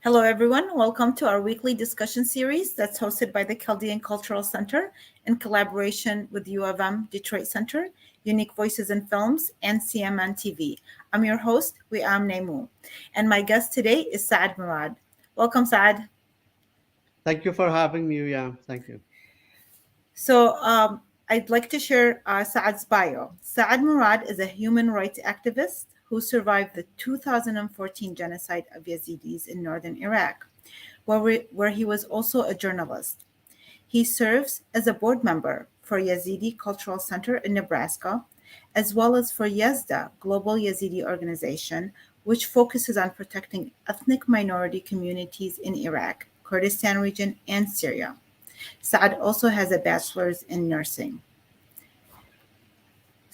Hello, everyone. Welcome to our weekly discussion series that's hosted by the Chaldean Cultural Center in collaboration with U of M Detroit Center, Unique Voices in Films, and CMN TV. I'm your host, Wiam Nemu, and my guest today is Saad Murad. Welcome, Saad. Thank you for having me. Yeah, thank you. I'd like to share Saad's bio. Saad Murad is a human rights activist who survived the 2014 genocide of Yazidis in northern Iraq, where he was also a journalist. He serves as a board member for Yazidi Cultural Center in Nebraska, as well as for Yazda, Global Yazidi Organization, which focuses on protecting ethnic minority communities in Iraq, Kurdistan Region, and Syria. Saad also has a bachelor's in nursing.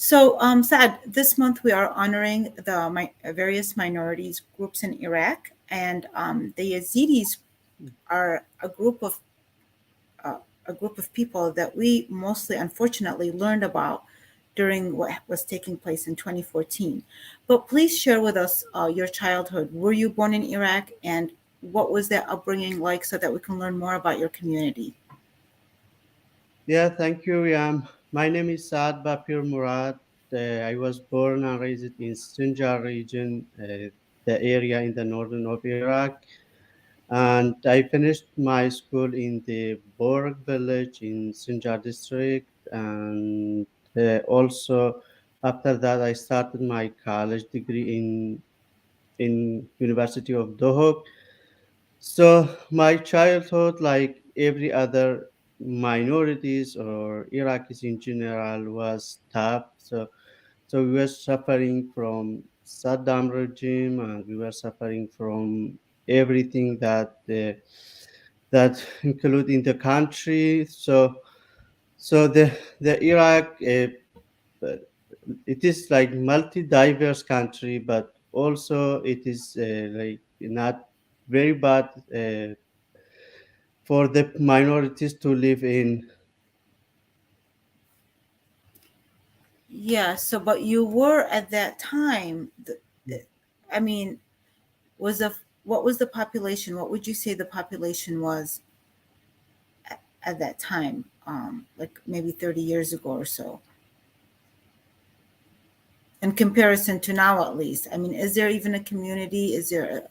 Saad, this month we are honoring the various minorities groups in Iraq, and the Yazidis are a group of people that we mostly, unfortunately, learned about during what was taking place in 2014. But please share with us your childhood. Were you born in Iraq, and what was that upbringing like, so that we can learn more about your community? Yeah, thank you. My name is Saad Murad. I was born and raised in Sinjar region, the area in the northern of Iraq, and I finished my school in the Borg village in Sinjar district, and also after that I started my college degree in University of Dohuk. So my childhood, like every other minorities or Iraqis in general, was tough. So we were suffering from Saddam regime, and we were suffering from everything that include in the country. So the Iraq, it is like multi-diverse country, but also it is like not very bad for the minorities to live in. Yeah. So, but you were at that time. I mean, was the what was the population? What would you say the population was at that time? Like maybe 30 years ago or so, in comparison to now, at least. I mean, is there even a community? Is there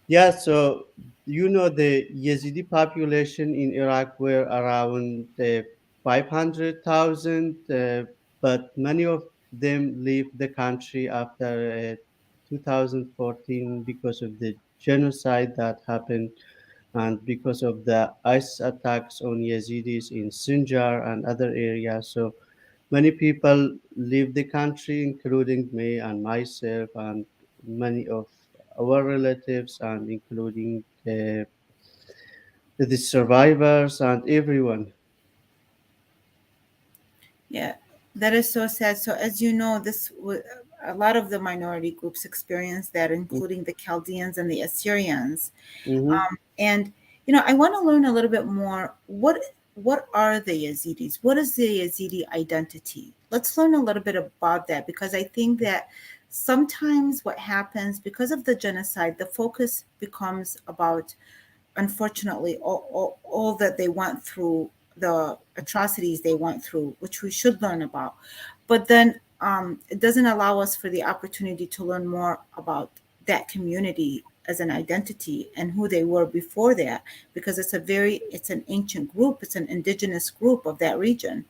Yeah, so the Yazidi population in Iraq were around 500,000, but many of them leave the country after 2014 because of the genocide that happened and because of the ICE attacks on Yazidis in Sinjar and other areas. So many people leave the country, including me and myself, and many of our relatives, and including the survivors and everyone. Yeah, that is so sad. So, as you know, a lot of the minority groups experience that, including the Chaldeans and the Assyrians. Mm-hmm. And I want to learn a little bit more. What are the Yazidis? What is the Yazidi identity? Let's learn a little bit about that, because I think that sometimes what happens because of the genocide, the focus becomes about, unfortunately, all that they went through, the atrocities they went through, which we should learn about. But then it doesn't allow us for the opportunity to learn more about that community as an identity and who they were before that, because it's an ancient group, it's an indigenous group of that region.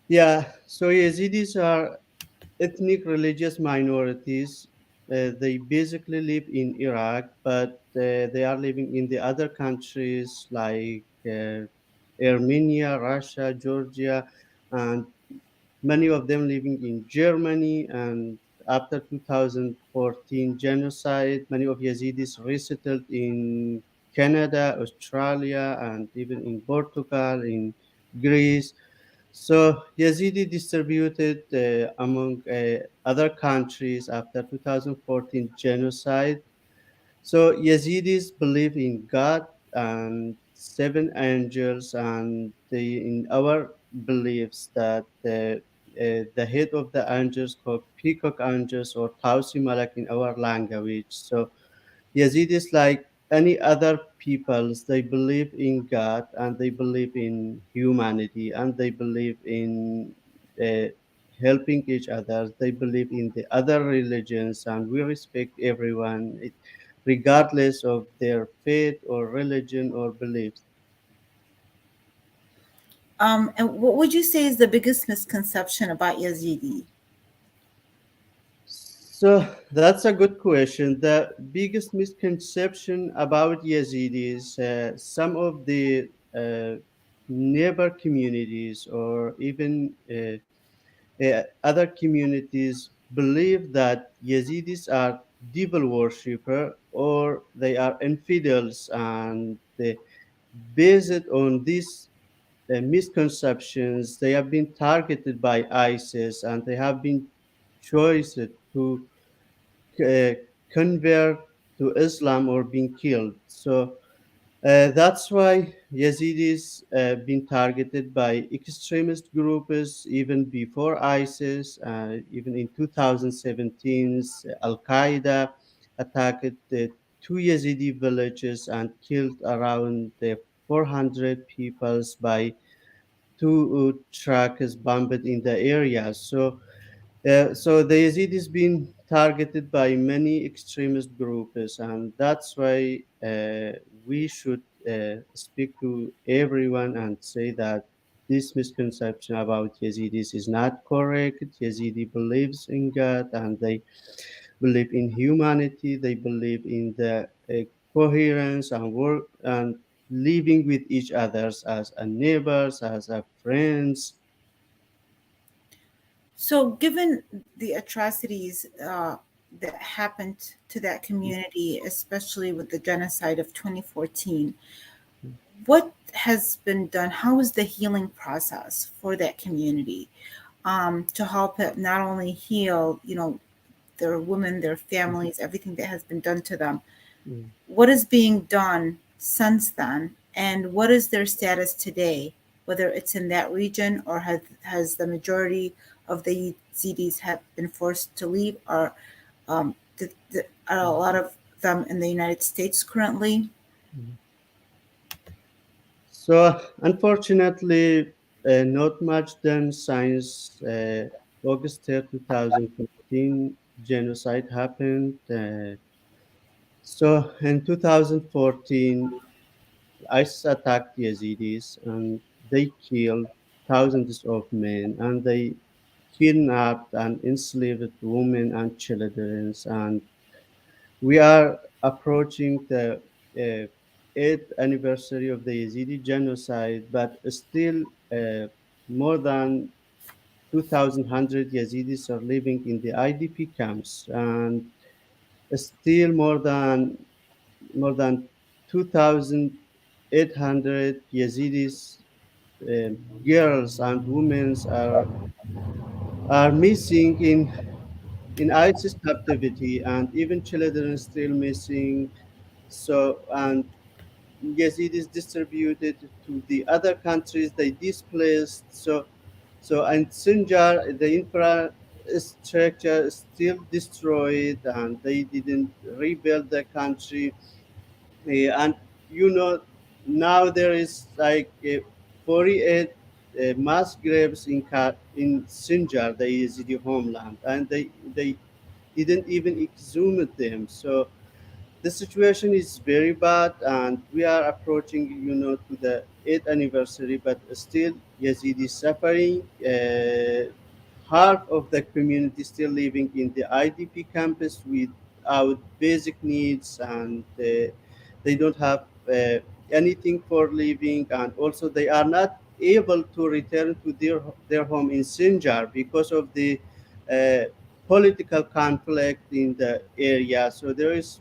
Yeah, so Yazidis are ethnic religious minorities. They basically live in Iraq, but they are living in the other countries like Armenia, Russia, Georgia, and many of them living in Germany. And after 2014 genocide, many of Yazidis resettled in Canada, Australia, and even in Portugal, in Greece. So Yazidi distributed among other countries after 2014 genocide. So Yazidis believe in God and seven angels, and in our beliefs that the head of the angels called peacock angels or Tausi Malak in our language. So Yazidis, like any other peoples, they believe in God and they believe in humanity and they believe in uh, helping each other. They believe in the other religions and we respect everyone, regardless of their faith or religion or beliefs. And what would you say is the biggest misconception about Yazidi? So that's a good question. The biggest misconception about Yazidis, some of the neighbor communities or even other communities believe that Yazidis are devil worshipper or they are infidels, and they base it on these misconceptions. They have been targeted by ISIS and they have been chosen to uh, convert to Islam or being killed. So that's why Yazidis been targeted by extremist groups even before ISIS. Even in 2017, Al Qaeda attacked the two Yazidi villages and killed around 400 people by two trucks bombed in the area. So the Yazidis been targeted by many extremist groups, and that's why we should speak to everyone and say that this misconception about Yazidis is not correct. Yazidi believes in God, and they believe in humanity. They believe in the coherence and work and living with each others as a neighbors, as a friends. So, given the atrocities that happened to that community, especially with the genocide of 2014, what has been done? How is the healing process for that community to help it not only heal, their women, their families, everything that has been done to them? Mm. What is being done since then, and what is their status today, whether it's in that region or has the majority of the Yazidis have been forced to leave, or are a lot of them in the United States currently? Mm. So, unfortunately, not much done since August 3rd, 2014, genocide happened. So, in 2014, ISIS attacked Yazidis and they killed thousands of men and they kidnapped and enslaved women and children. And we are approaching the uh, eighth anniversary of the Yazidi genocide, but still more than 2,000 Yazidis are living in the IDP camps, and still more than 2,800 Yazidis, girls and women are missing in ISIS captivity, and even children still missing. So, and Yazidis distributed to the other countries, they displaced. So and Sinjar, the infrastructure is still destroyed, and they didn't rebuild the country. And you know, now there is like 48 mass graves in Sinjar, the Yazidi homeland, and they didn't even exhume them. So the situation is very bad, and we are approaching, to the eighth anniversary, but still Yazidi suffering. Half of the community still living in the IDP campus without basic needs, and they don't have anything for living, and also they are not able to return to their home in Sinjar because of the uh, political conflict in the area. So there is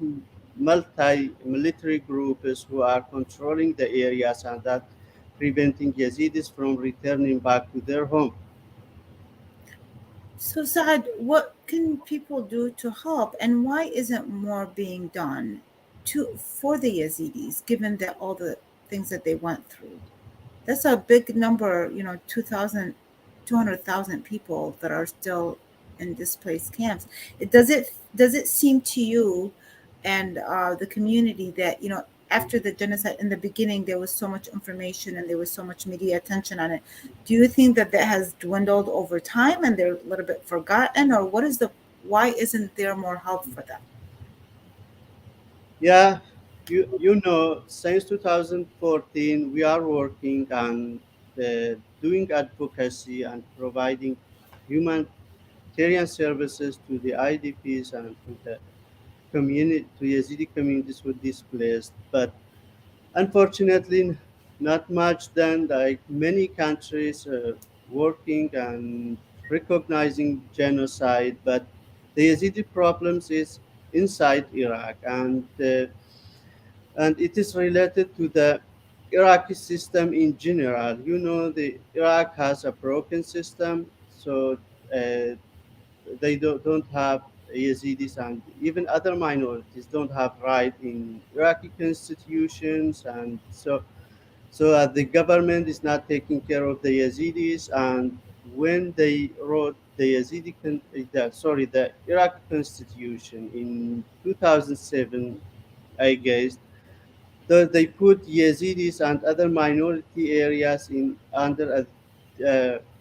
multi-military groups who are controlling the areas and that preventing Yazidis from returning back to their home. So, Saad, what can people do to help, and why isn't more being done for the Yazidis, given that all the things that they went through? That's a big number, 2,000. 200,000 people that are still in displaced camps. Does it seem to you and the community that, after the genocide in the beginning, there was so much information and there was so much media attention on it? Do you think that that has dwindled over time and they're a little bit forgotten, or why isn't there more help for them? Yeah, since 2014, we are working on doing advocacy and providing humanitarian services to the IDPs and to the community, to Yazidi communities who displaced. But unfortunately, not much done. Like many countries working and recognizing genocide, but the Yazidi problems is inside Iraq, and it is related to the Iraqi system in general. The Iraq has a broken system, so uh, they don't have Yazidis and even other minorities don't have right in Iraqi constitutions, and so the government is not taking care of the Yazidis. And when they wrote the Iraqi constitution in 2007, I guess, they put Yazidis and other minority areas in under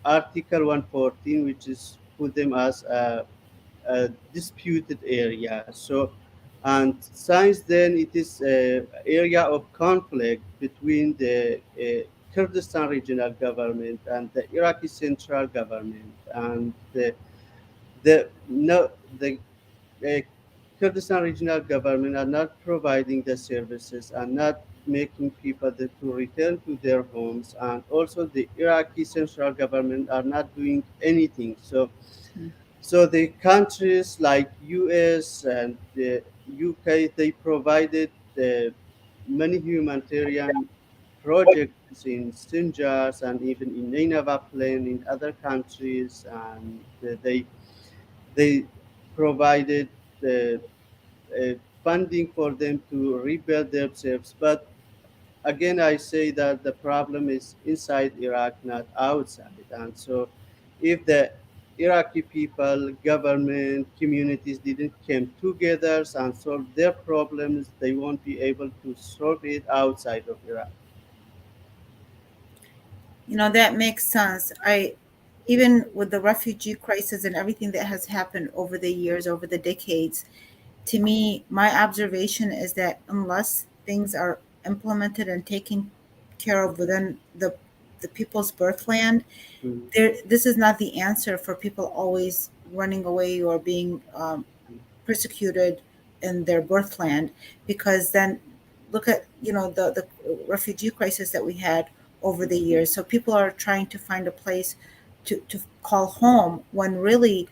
Article 114, which is put them as a disputed area. So, and since then, it is area of conflict between the Kurdistan regional government and the Iraqi central government, and the no the uh, Kurdistan regional government are not providing the services and not making people to return to their homes, and also the Iraqi central government are not doing anything. So the countries like US and the UK, they provided many humanitarian projects in Sinjar and even in Nineveh Plain in other countries, and they provided uh, funding for them to rebuild themselves. But again, I say that the problem is inside Iraq, not outside. And so, if the Iraqi people, government, communities didn't come together and solve their problems, they won't be able to solve it outside of Iraq. That makes sense. Even with the refugee crisis and everything that has happened over the years, over the decades, to me, my observation is that unless things are implemented and taken care of within the people's birthland, Mm, this is not the answer for people always running away or being persecuted in their birthland. Because then look at the refugee crisis that we had over the years. So people are trying to find a place to call home when really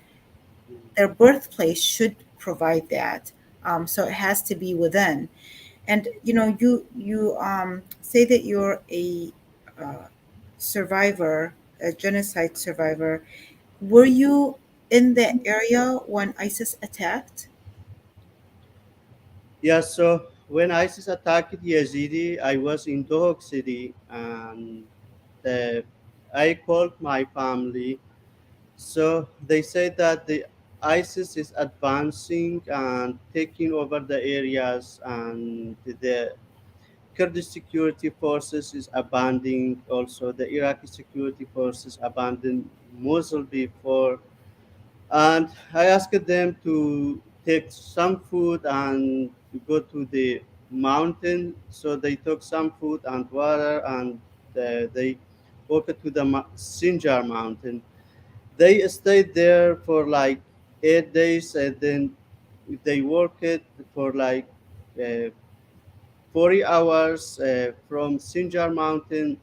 their birthplace should provide that. So it has to be within. And you say that you're a uh, survivor, a genocide survivor. Were you in the area when ISIS attacked? Yeah, so when ISIS attacked Yazidi, I was in Dohuk City, and uh, I called my family. So they say that the ISIS is advancing and taking over the areas, and the Kurdish security forces is abandoning. Also, the Iraqi security forces abandoned Mosul before, and I asked them to take some food and to go to the mountain. So they took some food and water, and they walked to the Sinjar mountain. They stayed there for like 8 days, and then they worked for like uh, 40 hours from Sinjar Mountain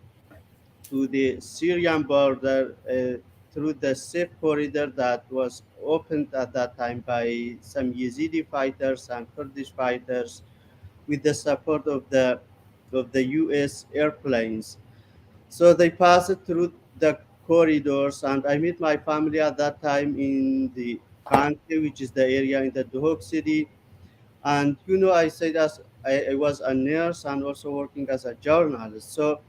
to the Syrian border through the safe corridor that was opened at that time by some Yazidi fighters and Kurdish fighters with the support of the U.S. airplanes. So they passed through the corridors, and I met my family at that time in the Khanke, which is the area in the Duhok city. And I said, as I was a nurse and also working as a journalist. So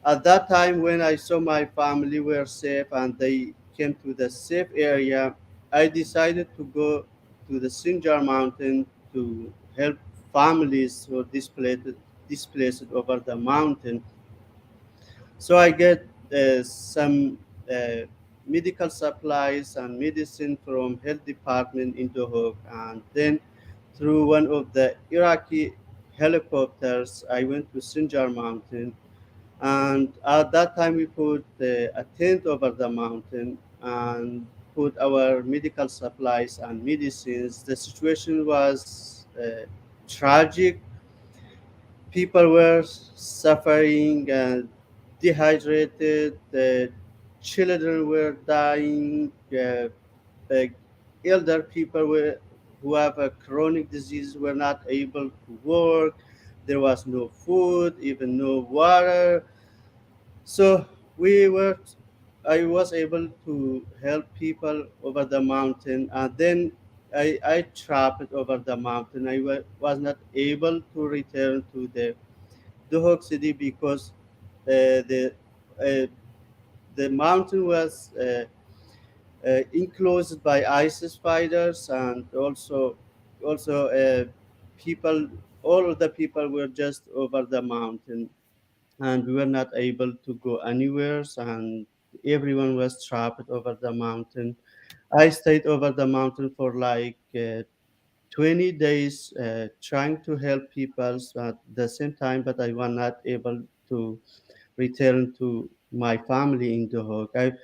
At that time, when I saw my family were safe and they came to the safe area, I decided to go to the Sinjar mountain to help families who are displaced over the mountain. So I get some uh, medical supplies and medicine from health department in Dohuk, and then through one of the Iraqi helicopters, I went to Sinjar mountain, and at that time we put a tent over the mountain and put our medical supplies and medicines. The situation was tragic. People were suffering and dehydrated. The children were dying. The elder people who have a chronic disease were not able to work. There was no food, even no water. So we were. I was able to help people over the mountain, and then I trapped over the mountain. Was not able to return to the Duhok city because uh, the mountain was enclosed by ISIS fighters, and also people. All of the people were just over the mountain, and we were not able to go anywhere. And everyone was trapped over the mountain. I stayed over the mountain for like 20 days trying to help people at the same time, but I was not able to return to my family in Dohuk.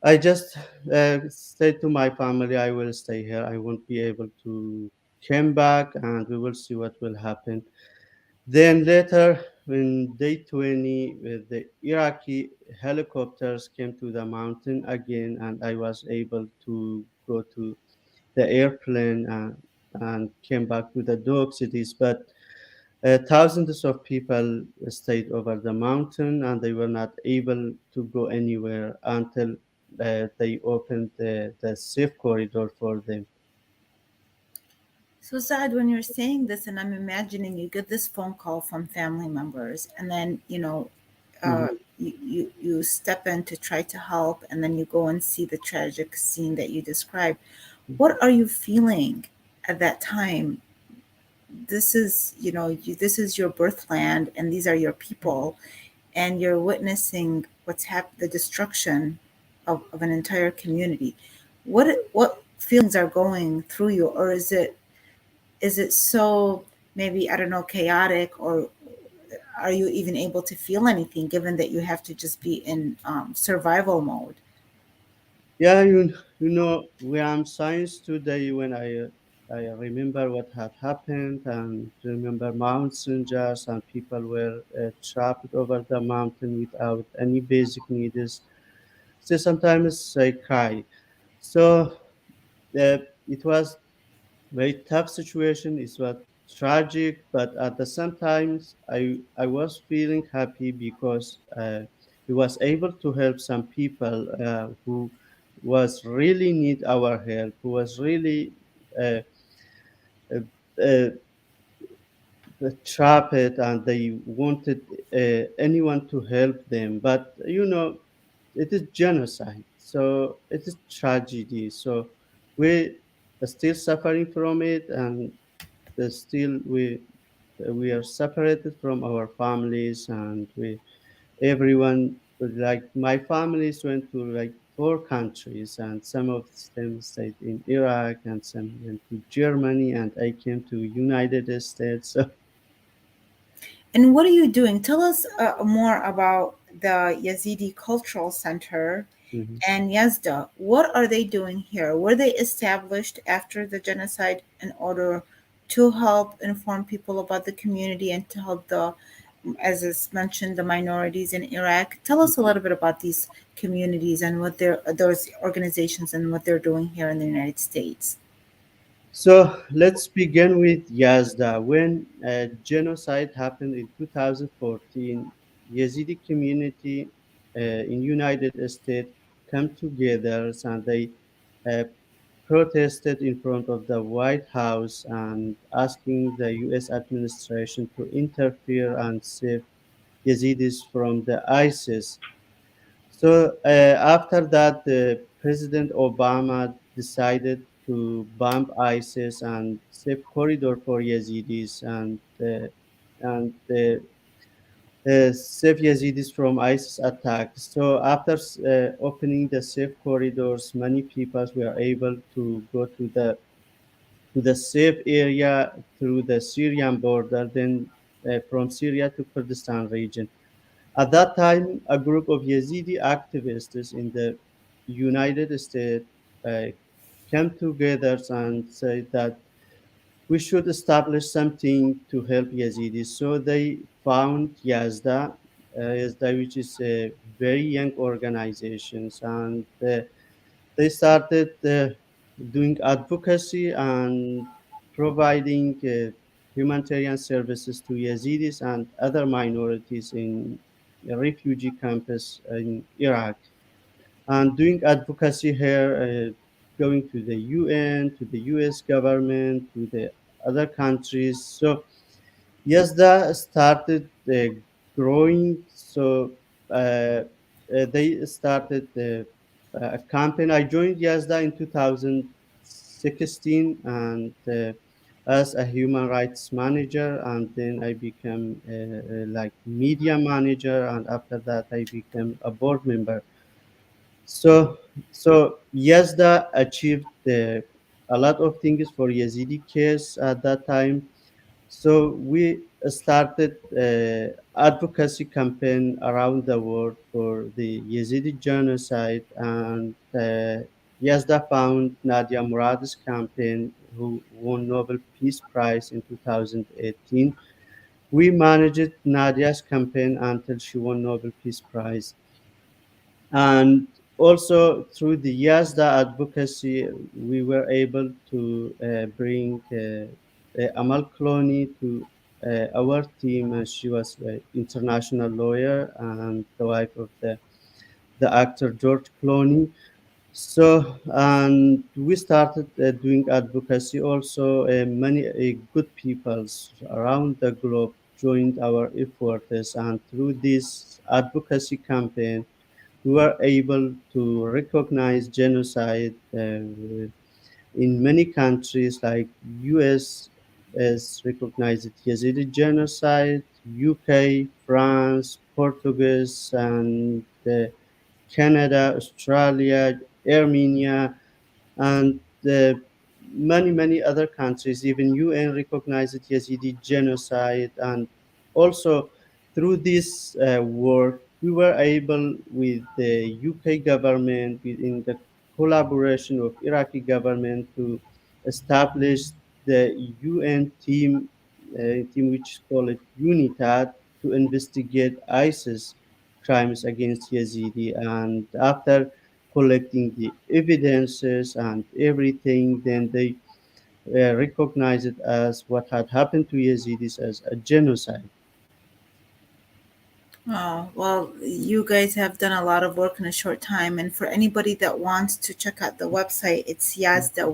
I just said to my family, I will stay here. I won't be able to come back, and we will see what will happen. Then later, in day 20, the Iraqi helicopters came to the mountain again, and I was able to go to the airplane and came back to the dog cities. But thousands of people stayed over the mountain, and they were not able to go anywhere until they opened the safe corridor for them. So sad when you're saying this, and I'm imagining you get this phone call from family members, and then uh, Mhm. you step in to try to help, and then you go and see the tragic scene that you described. What are you feeling at that time? This is this is your birthland, and these are your people, and you're witnessing the destruction of an entire community. What feelings are going through you, or is it so, maybe, I don't know, chaotic, or are you even able to feel anything given that you have to just be in survival mode? Yeah, we are science today when I remember what had happened and remember mountain ranges and people were trapped over the mountain without any basic needs. So sometimes I cry. So it was very tough situation. It was tragic, but at the same time, I was feeling happy because we was able to help some people who was really need our help, who was really uh, uh, uh, trapped, and they wanted anyone to help them. But it is genocide, so it is tragedy. So we are still suffering from it, and still we are separated from our families, and we everyone, like my families went to like 4 countries, and some of them stayed in Iraq, and some went to Germany, and I came to United States. So And what are you doing? Tell us more about the Yazidi Cultural Center mhm. and Yazda. What are they doing here? Were they established after the genocide in order to help inform people about the community and to help as is mentioned, the minorities in Iraq? Tell us a little bit about these communities and those organizations and what they're doing here in the United States. So let's begin with Yazda. When genocide happened in 2014, Yazidi community in United States come together, and they uh, protested in front of the White House and asking the U.S. administration to interfere and save Yazidis from the ISIS. So after that, President Obama decided to bomb ISIS and safe corridor for Yazidis and save Yazidis from ISIS attacks. So after opening the safe corridors, many people were able to go to the safe area through the Syrian border, then from Syria to Kurdistan region. At that time, a group of Yazidi activists in the United States uh, came together and said that we should establish something to help Yazidis. So they found Yazda, which is a very young organization, and they started doing advocacy and providing humanitarian services to Yazidis and other minorities in a refugee campus in Iraq, and doing advocacy here, going to the UN, to the US government, to the other countries. So Yazda started growing. So they started a campaign. I joined Yazda in 2016 and as a human rights manager, and then I became like media manager, and after that I became a board member. So Yazda achieved a lot of things for Yazidi case at that time. So we started advocacy campaign around the world for the Yazidi genocide, and Yazda found Nadia Murad's campaign, who won Nobel Peace Prize in 2018. We managed Nadia's campaign until she won Nobel Peace Prize, and also through the Yazda advocacy, we were able to bring Amal Clooney to our team. She was an international lawyer and the wife of the actor George Clooney. So, and we started doing advocacy. Also, many good peoples around the globe joined our efforts, and through this advocacy campaign, we were able to recognize genocide in many countries like US has recognized Yazidi genocide, UK, France, Portugal, and Canada, Australia, Armenia, and many other countries. Even UN recognized Yazidi genocide, and also through this work we were able, with the UK government, within the collaboration of Iraqi government, to establish the UN team which is called UNITAD, to investigate ISIS crimes against Yazidi. And after collecting the evidences and everything, then they recognized it as what had happened to Yazidis as a genocide. Oh, well, you guys have done a lot of work in a short time. And for anybody that wants to check out the website, it's Yazda,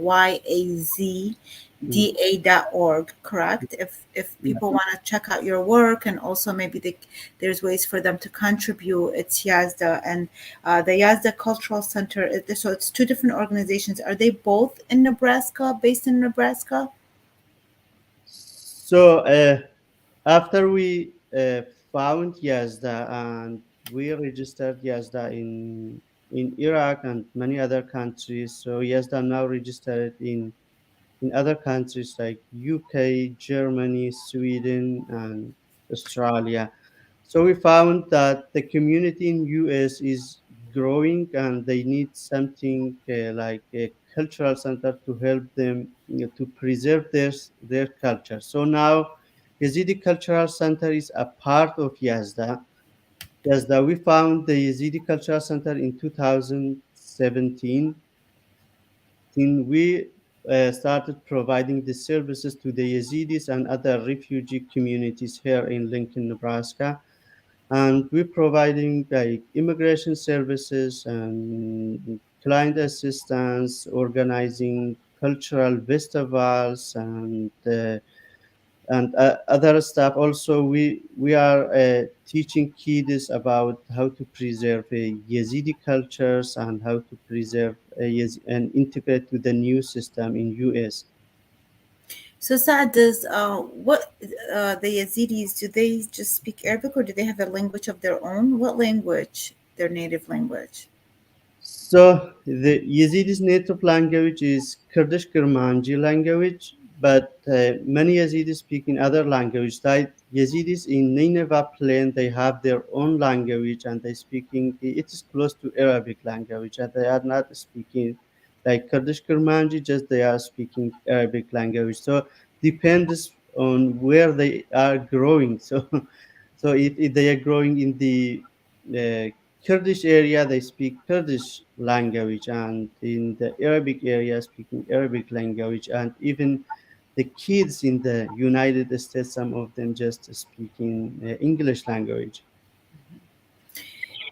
Mm, YAZDA.org, correct? If yeah. people want to check out your work, and also maybe there's ways for them to contribute, it's Yazda. And the Yazda Cultural Center, so it's two different organizations. Are they both in Nebraska, based in Nebraska? So after we found Yazda and we registered Yazda in Iraq and many other countries, so Yazda now registered in other countries like UK, Germany, Sweden, and Australia. So we found that the community in US is growing, and they need something like a cultural center to help them, to preserve their culture. So now Yazidi Cultural Center is a part of Yazda. Yazda, we found the Yazidi Cultural Center in 2017. Then we started providing the services to the Yazidis and other refugee communities here in Lincoln, Nebraska. And we're providing like immigration services and client assistance, organizing cultural festivals, and and other stuff. Also, we are teaching kids about how to preserve Yazidi cultures and how to preserve and integrate with the new system in US. So Saad, does what the Yazidis, do they just speak Arabic or do they have a language of their own? What language? Their native language. So the Yazidis' native language is Kurdish Kurmanji language, but many Yazidis speak in other languages. Like Yazidis in Nineveh plain, they have their own language and they speaking. It is close to Arabic language, and they are not speaking like Kurdish Kurmanji. Just they are speaking Arabic language. So depends on where they are growing. So so if they are growing in the uh, Kurdish area, they speak Kurdish language, and in the Arabic area, speaking Arabic language, and even the kids in the United States, some of them just speaking English language.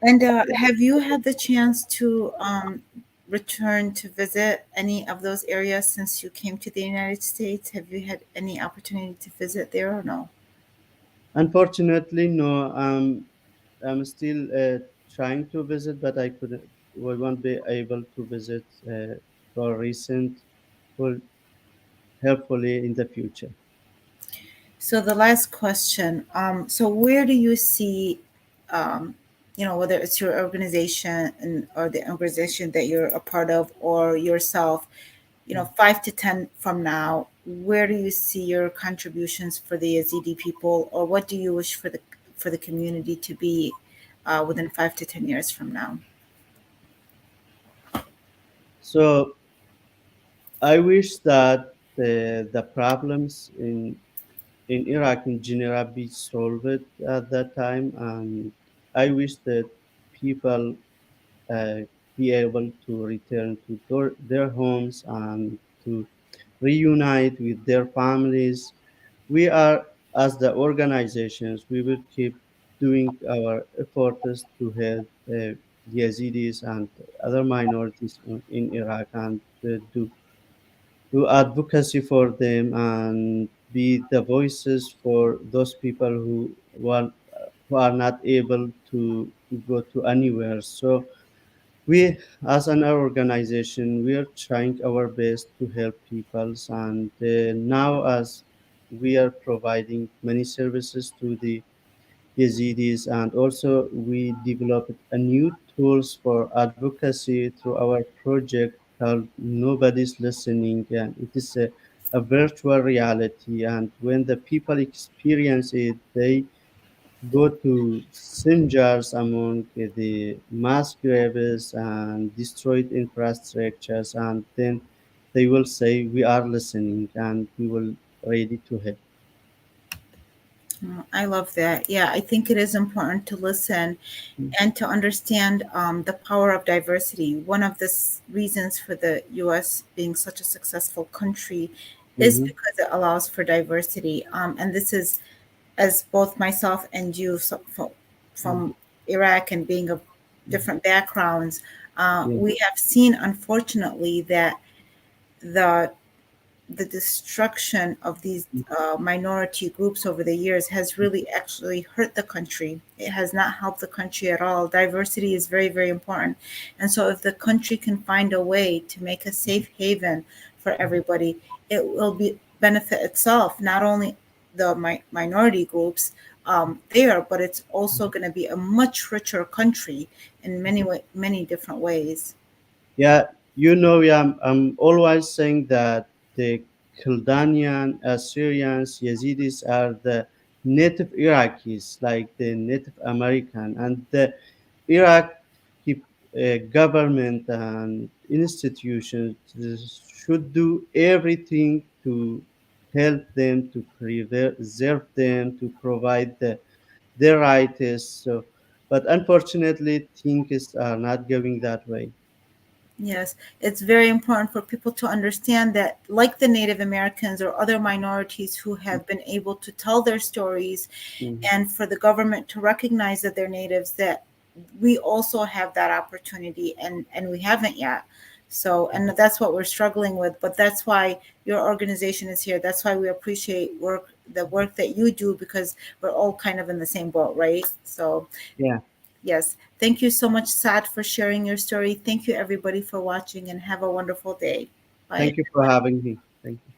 And have you had the chance to return to visit any of those areas since you came to the United States? Have you had any opportunity to visit there or no? Unfortunately, no. I'm still trying to visit, but I couldn't. We won't be able to visit for recent, for hopefully in the future. So the last question. So where do you see, um, whether it's your organization or the organization that you're a part of or yourself, 5 to 10 from now, where do you see your contributions for the Yazidi people, or what do you wish for the community to be within 5 to 10 years from now? So I wish that the problems in Iraq in general be solved at that time, and I wish that people uh, be able to return to their homes and to reunite with their families. We are, as the organizations, we will keep doing our efforts to help Yazidis and other minorities in Iraq and do advocacy for them and be the voices for those people who are not able to go to anywhere. So we, as an organization, we are trying our best to help people, and now as we are providing many services to the Yazidis, and also we developed a new tools for advocacy through our project called Nobody's Listening, and it is a virtual reality. And when the people experience it, they go to singers among the mass graves and destroyed infrastructures, and then they will say, "We are listening and we will ready to help." I love that. Yeah, I think it is important to listen and to understand the power of diversity. One of the reasons for the US being such a successful country is Mm-hmm. because it allows for diversity. And this is, as both myself and you, from Iraq and being of different backgrounds, Yeah. we have seen, unfortunately, that the the destruction of these minority groups over the years has really actually hurt the country. It has not helped the country at all. Diversity is very, very important. And so, if the country can find a way to make a safe haven for everybody, it will be benefit itself, not only the minority groups there, but it's also going to be a much richer country in many different ways. Yeah, yeah, I'm always saying that the Kildanian, Assyrians, Yazidis are the native Iraqis, like the Native American, and the Iraqi government and institutions should do everything to help them, to preserve them, to provide their rights. So, but unfortunately, things are not going that way. Yes, it's very important for people to understand that, like the Native Americans or other minorities who have been able to tell their stories, Mhm. and for the government to recognize that they're natives, that we also have that opportunity, and we haven't yet. So, and that's what we're struggling with. But that's why your organization is here. That's why we appreciate work the work that you do, because we're all kind of in the same boat, right? So Yeah. yes, thank you so much, Saad, for sharing your story. Thank you, everybody, for watching, and have a wonderful day. Bye, Thank you for everyone. having me. Thank you.